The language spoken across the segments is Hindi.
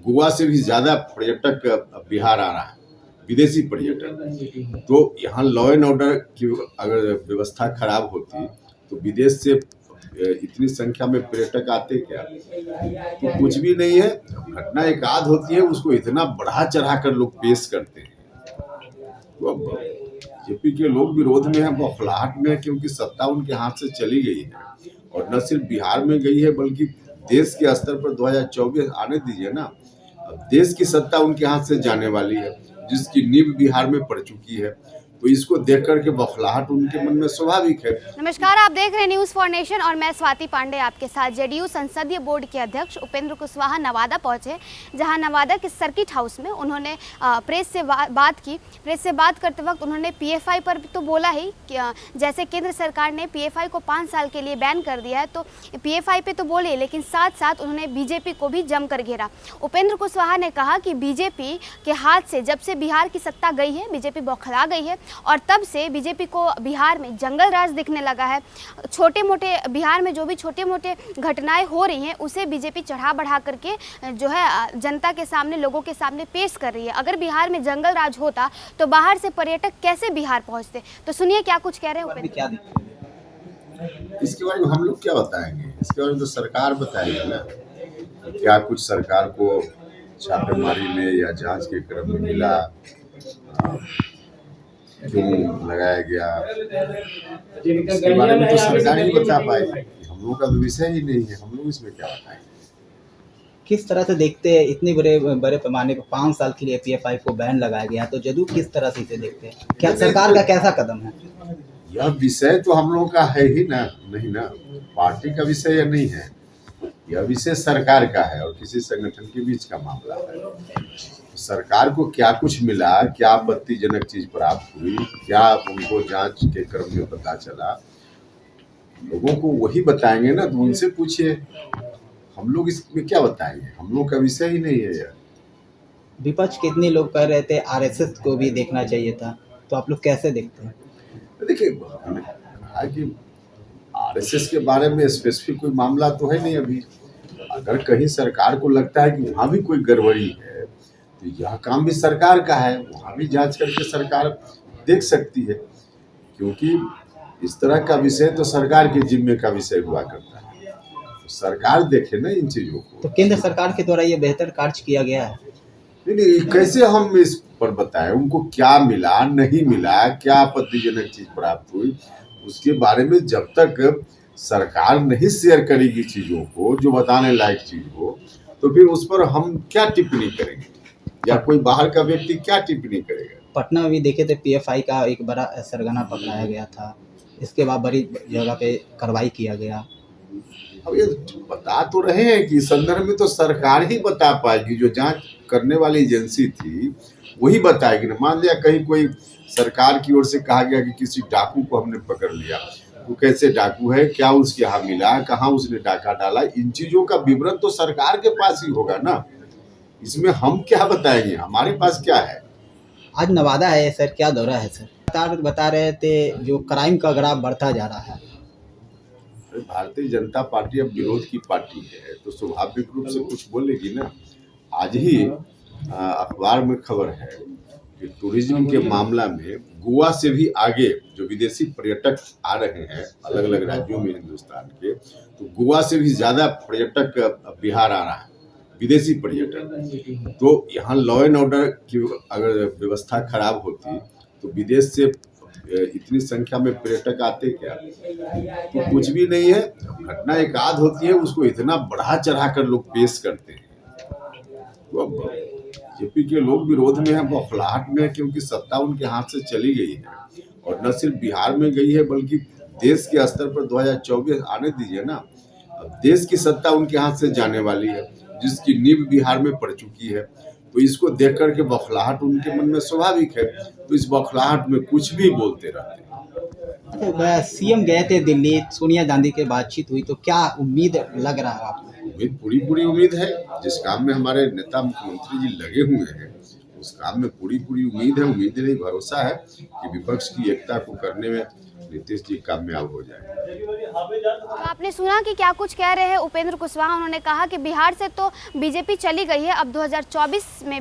गोवा से भी ज़्यादा पर्यटक बिहार आ रहा है, विदेशी पर्यटक। तो यहाँ लॉ एंड ऑर्डर की अगर व्यवस्था खराब होती तो विदेश से इतनी संख्या में पर्यटक आते क्या? तो कुछ भी नहीं है, घटना एक आध होती है, उसको इतना बढ़ा चढ़ा कर लोग पेश करते हैं। तो अब बीजेपी के लोग विरोध में है, बौखलाहट में है, क्योंकि सत्ता उनके हाथ से चली गई है और न सिर्फ बिहार में गई है बल्कि देश के स्तर पर 2024 आने दीजिए ना। अब देश की सत्ता उनके हाथ से जाने वाली है, जिसकी नींव बिहार में पड़ चुकी है। तो इसको देख करके बौखलाहट उनके मन में स्वाभाविक है। नमस्कार, आप देख रहे हैं न्यूज फॉर नेशन और मैं स्वाति पांडे आपके साथ। जेडीयू संसदीय बोर्ड के अध्यक्ष उपेंद्र कुशवाहा नवादा पहुंचे, जहां नवादा के सर्किट हाउस में उन्होंने प्रेस से बात की। प्रेस से बात करते वक्त उन्होंने पीएफआई पर तो बोला ही कि जैसे केंद्र सरकार ने पीएफआई को 5 साल के लिए बैन कर दिया है, तो पीएफआई पे तो बोले, लेकिन साथ साथ उन्होंने बीजेपी को भी जमकर घेरा। उपेंद्र कुशवाहा ने कहा कि बीजेपी के हाथ से जब से बिहार की सत्ता गई है, बीजेपी बौखला गई है और तब से बीजेपी को बिहार में जंगल राज दिखने लगा है। छोटे मोटे बिहार में जो भी छोटे मोटे घटनाएं हो रही हैं, उसे बीजेपी चढ़ा बढ़ा करके जो है जनता के सामने, लोगों के सामने पेश कर रही है। अगर बिहार में जंगल राज होता तो बाहर से पर्यटक कैसे बिहार पहुंचते? तो सुनिए क्या कुछ कह रहे हैं उपेंद्र। इसके बारे में हम लोग क्या बताएंगे? इसके बारे में तो सरकार बताएगी ना। क्या कुछ सरकार को छापेमारी में या जांच के क्रम में मिला, क्यों लगाया गया, इसके बारे में तो सरकार ही बता पाएगी। हम लोगों का तो विषय ही नहीं है, हम लोग इसमें क्या बताएंगे। किस तरह से देखते हैं इतने बड़े पैमाने पर 5 साल के लिए पीएफआई को बैन लगाया गया, तो जदयू किस तरह से इसे देखते हैं? क्या सरकार का कैसा कदम है? यह विषय तो हम लोगों का है ही ना, नहीं ना, पार्टी का विषय यह नहीं है। यह विषय सरकार का है और किसी संगठन के बीच का मामला है। सरकार को क्या कुछ मिला, क्या आपत्तिजनक चीज प्राप्त हुई, क्या उनको जांच के क्रम में पता चला, लोगों को वही बताएंगे ना। तो उनसे पूछिए, हम लोग इसमें क्या बताएंगे? हम लोग का विषय ही नहीं है यार। विपक्ष के इतने लोग कह रहे थे आरएसएस को भी देखना चाहिए था, तो आप लोग कैसे देखते हैं? देखिए, हमने कहा कि आरएसएस के बारे में स्पेसिफिक कोई मामला तो है नहीं अभी। अगर कहीं सरकार को लगता है कि वहाँ भी कोई गड़बड़ी है, तो यह काम भी सरकार का है, वहाँ भी जांच करके सरकार देख सकती है, क्योंकि इस तरह का विषय तो सरकार के जिम्मे का विषय हुआ करता है। तो सरकार देखे ना इन चीजों को। तो केंद्र सरकार के द्वारा ये बेहतर कार्य किया गया है। नहीं, कैसे हम इस पर बताएं उनको क्या मिला, नहीं मिला, क्या आपत्तिजनक चीज प्राप्त हुई, उसके बारे में जब तक सरकार नहीं शेयर करेगी चीजों को, जो बताने लायक चीज हो, तो फिर उस पर हम क्या टिप्पणी करेंगे, या कोई बाहर का व्यक्ति क्या टिप्पणी करेगा? पटना में भी देखे थे पीएफआई का एक बड़ा सरगना पकड़ाया गया था, इसके बाद बड़ी जगह पे कार्रवाई किया गया। अब ये बता तो रहे हैं कि इस संदर्भ में तो सरकार ही बता पाएगी, जो जांच करने वाली एजेंसी थी वही बताएगी ना। मान लिया कहीं कोई सरकार की ओर से कहा गया कि किसी डाकू को हमने पकड़ लिया, वो कैसे डाकू है, क्या उसके यहाँ मिला, कहाँ उसने डाका डाला, इन चीजों का विवरण तो सरकार के पास ही होगा ना। इसमें हम क्या बताएंगे, हमारे पास क्या है? आज नवादा है सर, क्या दौरा है सर? बता रहे थे जो क्राइम का ग्राफ बढ़ता जा रहा है। भारतीय जनता पार्टी अब विरोध की पार्टी है, तो स्वाभाविक रूप से कुछ बोलेगी ना। आज ही अखबार में खबर है कि टूरिज्म के मामला में गोवा से भी आगे जो विदेशी पर्यटक आ रहे हैं अलग अलग राज्यों में हिंदुस्तान के, तो गोवा से भी ज्यादा पर्यटक बिहार आ रहा है, विदेशी पर्यटक। तो यहाँ लॉ एंड ऑर्डर की अगर व्यवस्था खराब होती तो विदेश से इतनी संख्या में पर्यटक आते क्या? तो कुछ भी नहीं है, घटना एक आध होती है, उसको इतना बढ़ा चढ़ा कर लोग पेश करते हैं। तो अब बीजेपी के लोग विरोध में है, बौखलाहट में है, क्योंकि सत्ता उनके हाथ से चली गई है और न सिर्फ बिहार में गई है बल्कि देश के स्तर पर 2024 आने दीजिए ना। अब देश की सत्ता उनके हाथ से जाने वाली है, जिसकी नींव बिहार में पड़ चुकी है। तो इसको देख करके बौखलाहट उनके मन में स्वाभाविक है। तो इस बौखलाहट में कुछ भी बोलते रहते हैं। तो सीएम गए थे दिल्ली, सोनिया गांधी के बातचीत हुई, तो क्या उम्मीद लग रहा है आपको? उम्मीद पूरी उम्मीद है। जिस काम में हमारे नेता मुख्यमंत्री जी लगे हुए हैं, उस काम में पूरी उम्मीद है, उम्मीद नहीं भरोसा है कि विपक्ष की एकता को करने में नीतीश जी कामयाब हो जाए। तो आपने सुना कि क्या कुछ कह रहे हैं उपेंद्र कुशवाहा। उन्होंने कहा कि बिहार से तो बीजेपी चली गई है, अब 2024 में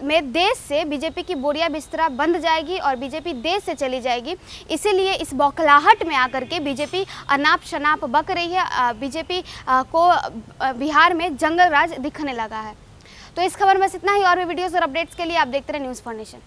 में देश से बीजेपी की बोरिया बिस्तरा बंद जाएगी और बीजेपी देश से चली जाएगी। इसीलिए इस बौखलाहट में आकर के बीजेपी अनाप शनाप बक रही है। बीजेपी को बिहार में जंगल राज दिखने लगा है। तो इस खबर में बस इतना ही। और भी वीडियोस और अपडेट्स के लिए आप देखते रहे न्यूज़ फॉर नेशन।